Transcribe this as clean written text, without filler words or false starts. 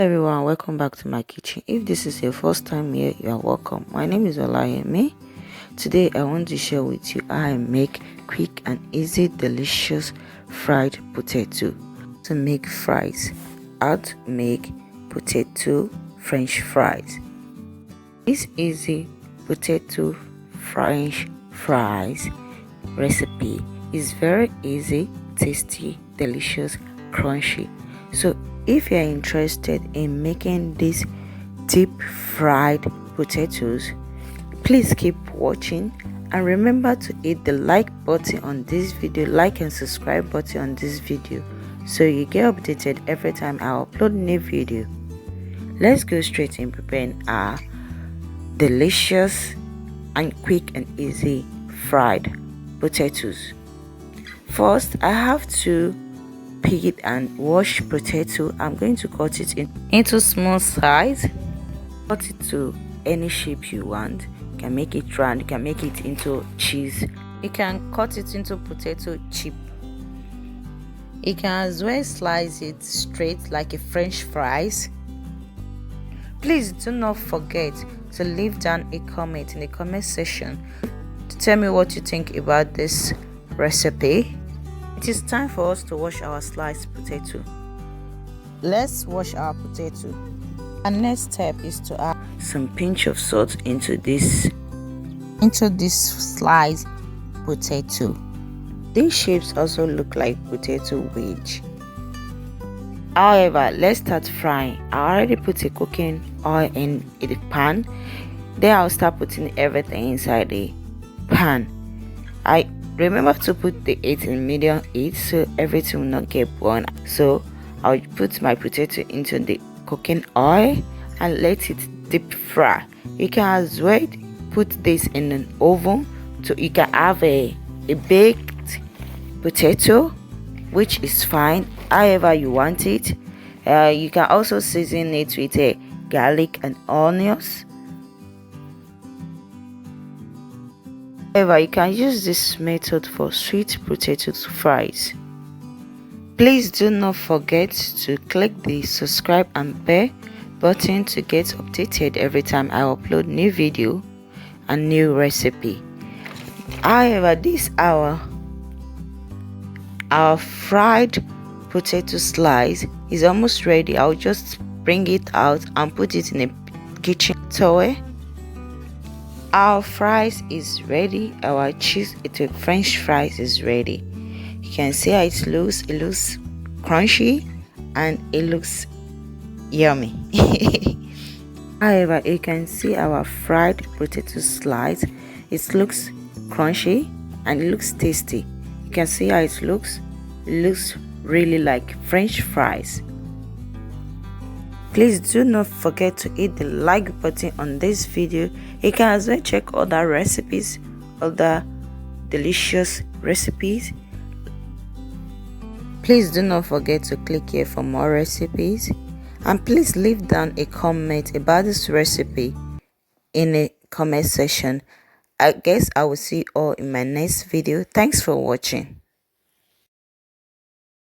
Everyone, welcome back to my kitchen. If this is your first time here, you are welcome. My name is Olayemi. Today I want to share with you how I make quick and easy delicious fried potato. To make fries, how to make potato french fries. This easy potato french fries recipe is very easy, tasty, delicious, crunchy. So if you're interested in making these deep fried potatoes, please keep watching and remember to hit the like button on this video, like and subscribe button on this video, so you get updated every time I upload new video. Let's go straight in preparing our delicious and quick and easy fried potatoes. First, I have to peel and wash potato. I'm going to cut it into small size. Cut it to any shape you want. You can make it round, you can make it into cheese, you can cut it into potato chip. You can as well slice it straight like a french fries. Please do not forget to leave down a comment in the comment section to tell me what you think about this recipe. It is time for us to wash our sliced potato. Let's wash our potato. Our next step is to add some pinch of salt into this sliced potato. These shapes also look like potato wedge. However, let's start frying. I already put a cooking oil in the pan. Then I'll start putting everything inside the pan. I remember to put the heat in medium heat so everything will not get burned. So I'll put my potato into the cooking oil and let it deep fry. You can as well put this in an oven so you can have a baked potato, which is fine. However you want it. You can also season it with garlic and onions. However, you can use this method for sweet potato fries. Please do not forget to click the subscribe and bell button to get updated every time I upload new video and new recipe. However, this our fried potato slice is almost ready. I'll just bring it out and put it in a kitchen towel. Our fries is ready. Our cheese french fries is ready. You can see how it looks crunchy and it looks yummy. However, you can see our fried potato slice. It looks crunchy and it looks tasty. You can see how it looks really like french fries. Please do not forget to hit the like button on this video. You can as well check other recipes, other delicious recipes. Please do not forget to click here for more recipes, and please leave down a comment about this recipe in the comment section. I guess I will see you all in my next video. Thanks for watching.